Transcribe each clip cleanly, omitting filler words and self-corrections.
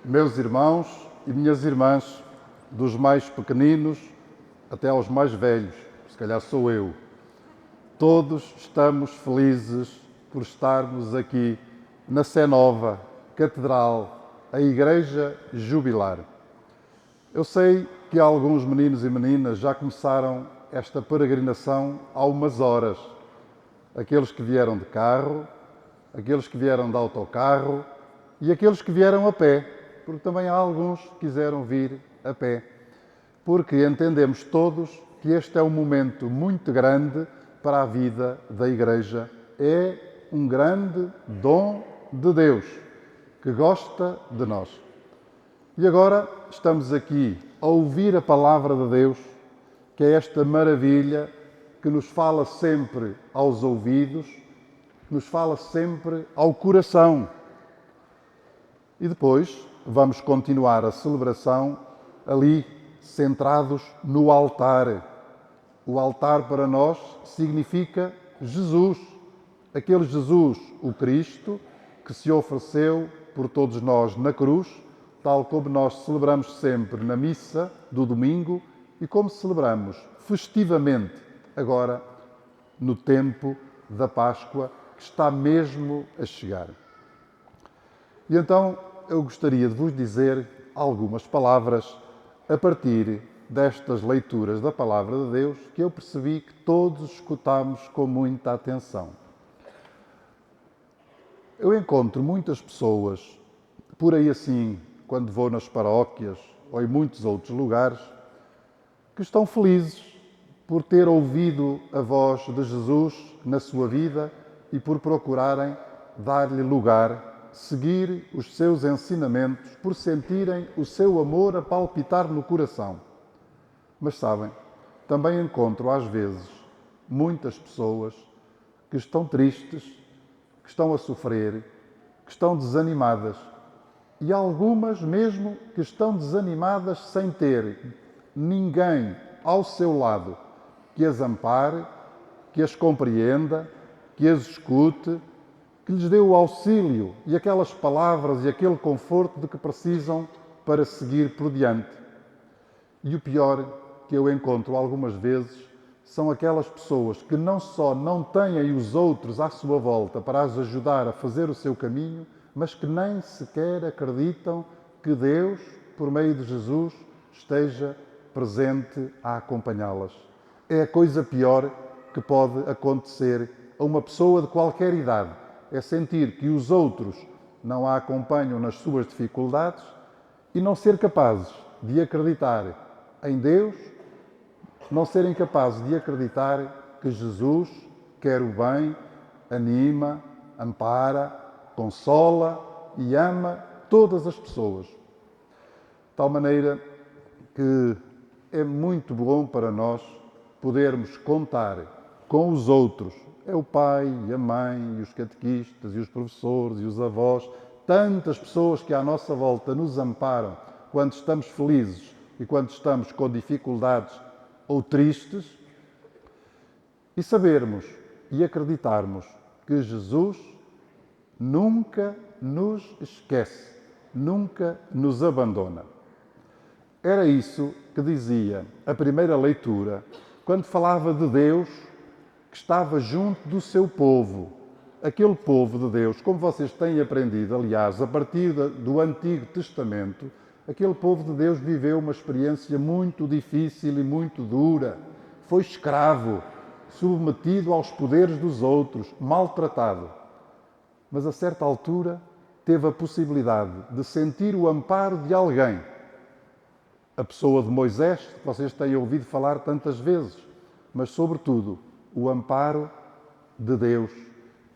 Meus irmãos e minhas irmãs, dos mais pequeninos até aos mais velhos, se calhar sou eu, todos estamos felizes por estarmos aqui na Sé Nova, Catedral, a Igreja Jubilar. Eu sei que alguns meninos e meninas já começaram esta peregrinação há umas horas. Aqueles que vieram de carro, aqueles que vieram de autocarro e aqueles que vieram a pé, porque também há alguns que quiseram vir a pé. Porque entendemos todos que este é um momento muito grande para a vida da Igreja. É um grande dom de Deus, que gosta de nós. E agora estamos aqui a ouvir a palavra de Deus, que é esta maravilha que nos fala sempre aos ouvidos, nos fala sempre ao coração. E depois vamos continuar a celebração ali, centrados no altar. O altar para nós significa Jesus, aquele Jesus, o Cristo, que se ofereceu por todos nós na cruz, tal como nós celebramos sempre na missa do domingo e como celebramos festivamente agora no tempo da Páscoa, que está mesmo a chegar. E então eu gostaria de vos dizer algumas palavras a partir destas leituras da Palavra de Deus que eu percebi que todos escutamos com muita atenção. Eu encontro muitas pessoas por aí assim, quando vou nas paróquias ou em muitos outros lugares, que estão felizes por ter ouvido a voz de Jesus na sua vida e por procurarem dar-lhe lugar, seguir os seus ensinamentos, por sentirem o seu amor a palpitar no coração. Mas sabem, também encontro às vezes muitas pessoas que estão tristes, que estão a sofrer, que estão desanimadas e algumas mesmo que estão desanimadas sem ter ninguém ao seu lado que as ampare, que as compreenda, que as escute, que lhes dê o auxílio e aquelas palavras e aquele conforto de que precisam para seguir por diante. E o pior que eu encontro algumas vezes são aquelas pessoas que não só não têm os outros à sua volta para as ajudar a fazer o seu caminho, mas que nem sequer acreditam que Deus, por meio de Jesus, esteja presente a acompanhá-las. É a coisa pior que pode acontecer a uma pessoa de qualquer idade. É sentir que os outros não a acompanham nas suas dificuldades e não ser capazes de acreditar em Deus, não serem capazes de acreditar que Jesus quer o bem, anima, ampara, consola e ama todas as pessoas. De tal maneira que é muito bom para nós podermos contar com os outros. É o pai, e a mãe, e os catequistas, e os professores, e os avós, tantas pessoas que à nossa volta nos amparam quando estamos felizes e quando estamos com dificuldades ou tristes, e sabermos e acreditarmos que Jesus nunca nos esquece, nunca nos abandona. Era isso que dizia a primeira leitura, quando falava de Deus que estava junto do seu povo. Aquele povo de Deus, como vocês têm aprendido, aliás, a partir do Antigo Testamento, aquele povo de Deus viveu uma experiência muito difícil e muito dura. Foi escravo, submetido aos poderes dos outros, maltratado. Mas a certa altura teve a possibilidade de sentir o amparo de alguém. A pessoa de Moisés, que vocês têm ouvido falar tantas vezes, mas sobretudo o amparo de Deus,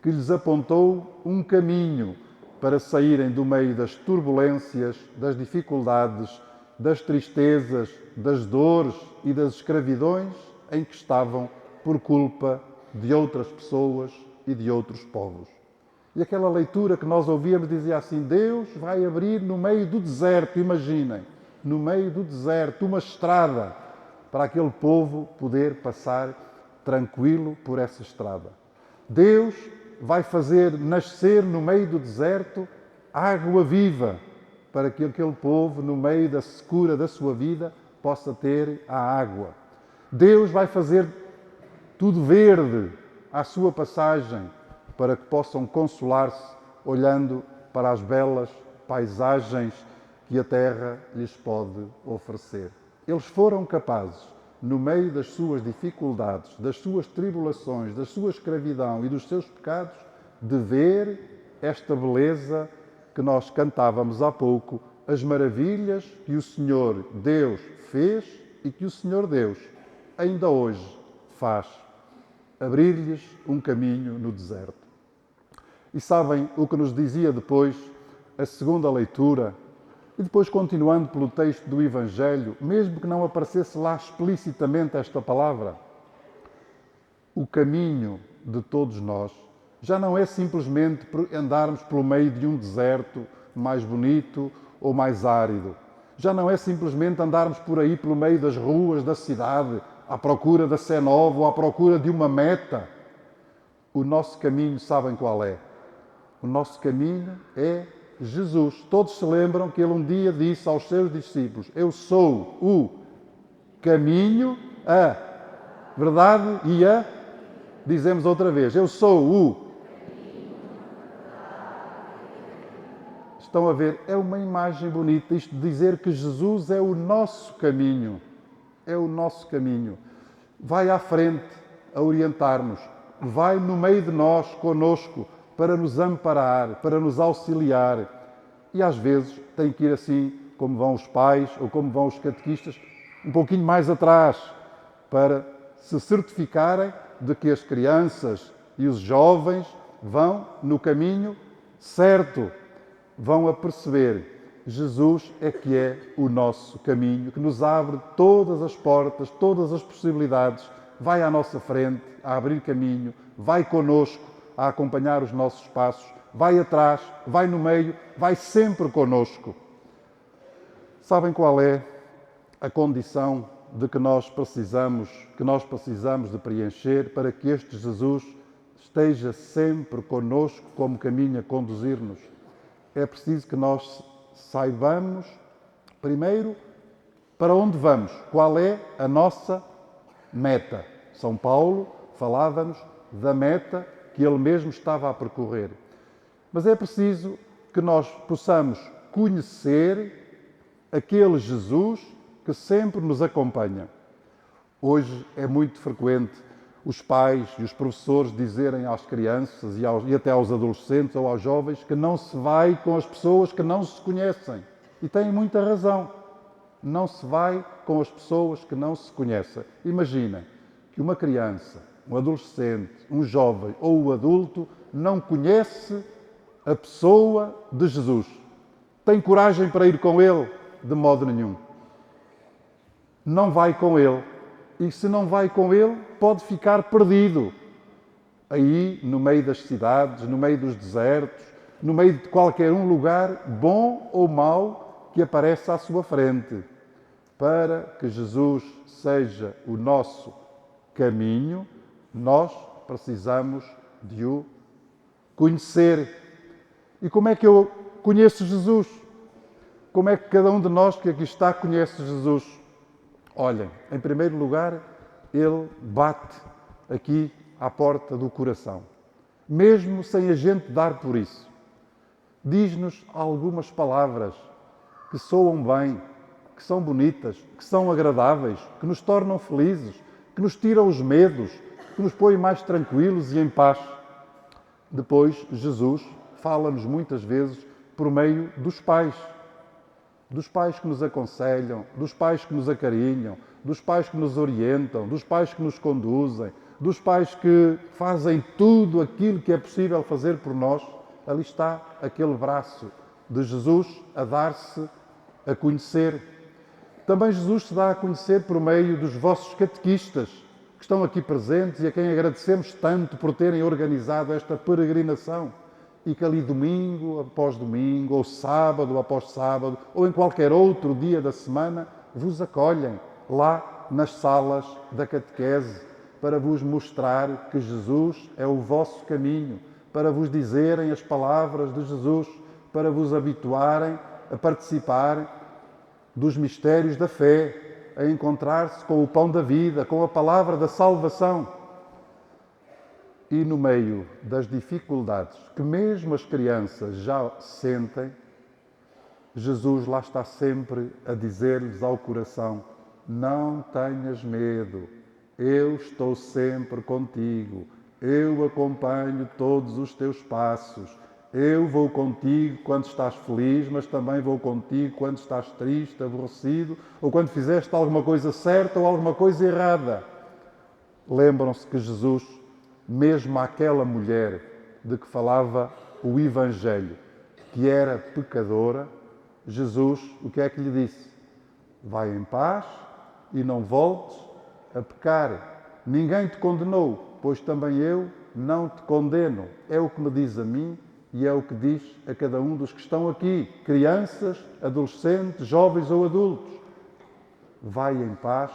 que lhes apontou um caminho para saírem do meio das turbulências, das dificuldades, das tristezas, das dores e das escravidões em que estavam por culpa de outras pessoas e de outros povos. E aquela leitura que nós ouvíamos dizia assim: Deus vai abrir no meio do deserto, imaginem, no meio do deserto, uma estrada para aquele povo poder passar tranquilo por essa estrada. Deus vai fazer nascer no meio do deserto água viva para que aquele povo, no meio da secura da sua vida, possa ter a água. Deus vai fazer tudo verde à sua passagem, para que possam consolar-se olhando para as belas paisagens que a terra lhes pode oferecer. Eles foram capazes, no meio das suas dificuldades, das suas tribulações, da sua escravidão e dos seus pecados, de ver esta beleza que nós cantávamos há pouco, as maravilhas que o Senhor Deus fez e que o Senhor Deus ainda hoje faz. Abrir-lhes um caminho no deserto. E sabem o que nos dizia depois a segunda leitura? E depois, continuando pelo texto do Evangelho, mesmo que não aparecesse lá explicitamente esta palavra, o caminho de todos nós já não é simplesmente andarmos pelo meio de um deserto mais bonito ou mais árido. Já não é simplesmente andarmos por aí pelo meio das ruas da cidade, à procura da Sé Nova ou à procura de uma meta. O nosso caminho, sabem qual é? O nosso caminho é Jesus. Todos se lembram que ele um dia disse aos seus discípulos: eu sou o caminho, a verdade e a... Dizemos outra vez: eu sou o... Estão a ver? É uma imagem bonita isto de dizer que Jesus é o nosso caminho. É o nosso caminho. Vai à frente a orientar-nos. Vai no meio de nós, conosco, para nos amparar, para nos auxiliar. E às vezes tem que ir assim, como vão os pais ou como vão os catequistas, um pouquinho mais atrás, para se certificarem de que as crianças e os jovens vão no caminho certo. Vão a perceber, Jesus é que é o nosso caminho, que nos abre todas as portas, todas as possibilidades, vai à nossa frente a abrir caminho, vai connosco a acompanhar os nossos passos, vai atrás, vai no meio, vai sempre connosco. Sabem qual é a condição de que nós precisamos de preencher para que este Jesus esteja sempre connosco como caminho a conduzir-nos? É preciso que nós saibamos, primeiro, para onde vamos, qual é a nossa meta. São Paulo falava-nos da meta que ele mesmo estava a percorrer. Mas é preciso que nós possamos conhecer aquele Jesus que sempre nos acompanha. Hoje é muito frequente os pais e os professores dizerem às crianças e até aos adolescentes ou aos jovens que não se vai com as pessoas que não se conhecem. E têm muita razão. Não se vai com as pessoas que não se conhecem. Imaginem que uma criança, um adolescente, um jovem ou um adulto não conhece a pessoa de Jesus. Tem coragem para ir com ele? De modo nenhum. Não vai com ele. E se não vai com ele, pode ficar perdido. Aí, no meio das cidades, no meio dos desertos, no meio de qualquer um lugar, bom ou mau, que apareça à sua frente. Para que Jesus seja o nosso caminho, nós precisamos de o conhecer. E como é que eu conheço Jesus? Como é que cada um de nós que aqui está conhece Jesus? Olhem, em primeiro lugar, ele bate aqui à porta do coração, mesmo sem a gente dar por isso. Diz-nos algumas palavras que soam bem, que são bonitas, que são agradáveis, que nos tornam felizes, que nos tiram os medos, que nos põem mais tranquilos e em paz. Depois, Jesus fala-nos muitas vezes por meio dos pais que nos aconselham, dos pais que nos acarinham, dos pais que nos orientam, dos pais que nos conduzem, dos pais que fazem tudo aquilo que é possível fazer por nós. Ali está aquele braço de Jesus a dar-se a conhecer. Também Jesus se dá a conhecer por meio dos vossos catequistas, que estão aqui presentes e a quem agradecemos tanto por terem organizado esta peregrinação. E que ali domingo após domingo, ou sábado após sábado, ou em qualquer outro dia da semana, vos acolhem lá nas salas da catequese para vos mostrar que Jesus é o vosso caminho, para vos dizerem as palavras de Jesus, para vos habituarem a participar dos mistérios da fé, a encontrar-se com o pão da vida, com a palavra da salvação. E no meio das dificuldades que mesmo as crianças já sentem, Jesus lá está sempre a dizer-lhes ao coração: não tenhas medo, eu estou sempre contigo, eu acompanho todos os teus passos, eu vou contigo quando estás feliz, mas também vou contigo quando estás triste, aborrecido, ou quando fizeste alguma coisa certa ou alguma coisa errada. Lembram-se que Jesus, mesmo àquela mulher de que falava o Evangelho, que era pecadora, Jesus, o que é que lhe disse? Vai em paz e não voltes a pecar. Ninguém te condenou, pois também eu não te condeno. É o que me diz a mim e é o que diz a cada um dos que estão aqui, crianças, adolescentes, jovens ou adultos. Vai em paz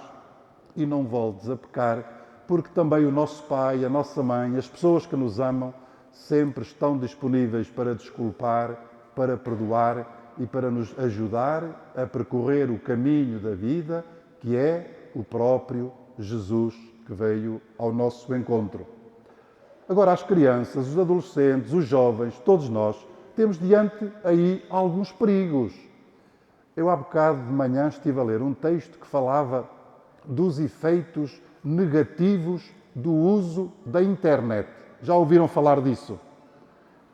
e não voltes a pecar, porque também o nosso Pai, a nossa Mãe, as pessoas que nos amam, sempre estão disponíveis para desculpar, para perdoar e para nos ajudar a percorrer o caminho da vida, que é o próprio Jesus que veio ao nosso encontro. Agora, as crianças, os adolescentes, os jovens, todos nós, temos diante aí alguns perigos. Eu há bocado de manhã estive a ler um texto que falava dos efeitos negativos do uso da internet. Já ouviram falar disso?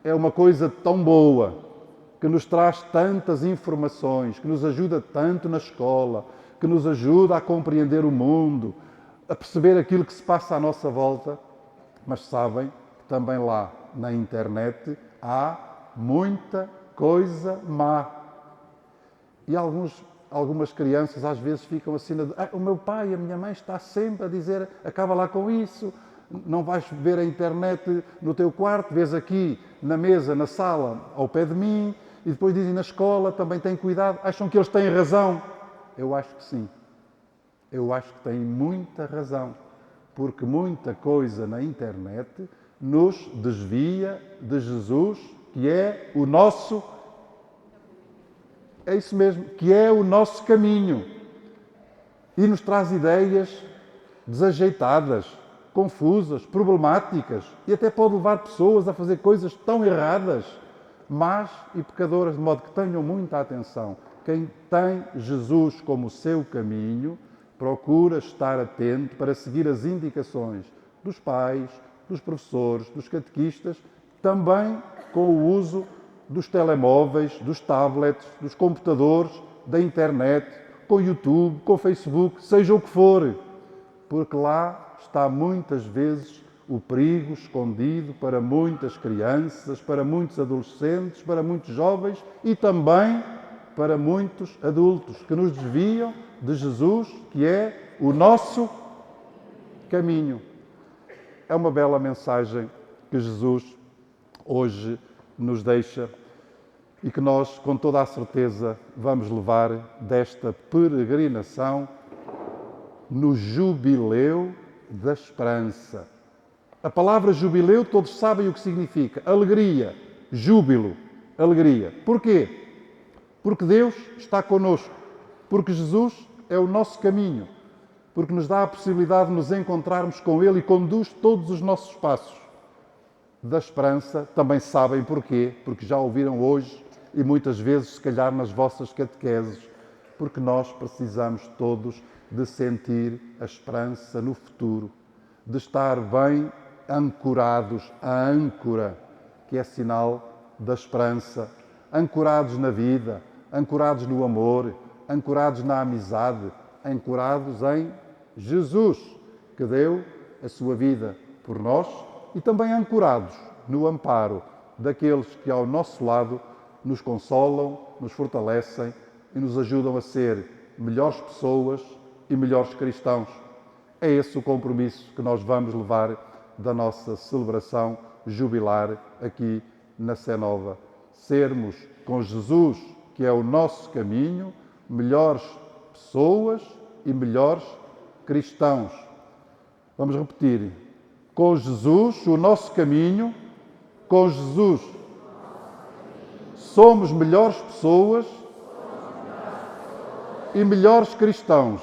É uma coisa tão boa, que nos traz tantas informações, que nos ajuda tanto na escola, que nos ajuda a compreender o mundo, a perceber aquilo que se passa à nossa volta. Mas sabem que também lá na internet há muita coisa má. E algumas crianças às vezes ficam assim, o meu pai, a minha mãe está sempre a dizer, acaba lá com isso, não vais ver a internet no teu quarto, vês aqui na mesa, na sala, ao pé de mim, e depois dizem na escola, também têm cuidado. Acham que eles têm razão? Eu acho que sim. Eu acho que têm muita razão, porque muita coisa na internet nos desvia de Jesus, que é o nosso... É isso mesmo, que é o nosso caminho. E nos traz ideias desajeitadas, confusas, problemáticas, e até pode levar pessoas a fazer coisas tão erradas, más e pecadoras, de modo que tenham muita atenção. Quem tem Jesus como seu caminho, procura estar atento para seguir as indicações dos pais, dos professores, dos catequistas, também com o uso dos telemóveis, dos tablets, dos computadores, da internet, com o YouTube, com o Facebook, seja o que for, porque lá está muitas vezes o perigo escondido para muitas crianças, para muitos adolescentes, para muitos jovens e também para muitos adultos que nos desviam de Jesus, que é o nosso caminho. É uma bela mensagem que Jesus hoje nos deixa e que nós, com toda a certeza, vamos levar desta peregrinação no jubileu da esperança. A palavra jubileu, todos sabem o que significa. Alegria, júbilo, alegria. Porquê? Porque Deus está connosco. Porque Jesus é o nosso caminho. Porque nos dá a possibilidade de nos encontrarmos com Ele e conduz todos os nossos passos. Da esperança, também sabem porquê. Porque já ouviram hoje e muitas vezes, se calhar, nas vossas catequeses. Porque nós precisamos todos de sentir a esperança no futuro. De estar bem ancorados à âncora, que é sinal da esperança, ancorados na vida, ancorados no amor, ancorados na amizade, ancorados em Jesus, que deu a sua vida por nós, e também ancorados no amparo daqueles que ao nosso lado nos consolam, nos fortalecem e nos ajudam a ser melhores pessoas e melhores cristãos. É esse o compromisso que nós vamos levar da nossa celebração jubilar aqui na Sé Nova. Sermos com Jesus, que é o nosso caminho, melhores pessoas e melhores cristãos. Vamos repetir. Com Jesus, o nosso caminho, com Jesus, somos melhores pessoas e melhores cristãos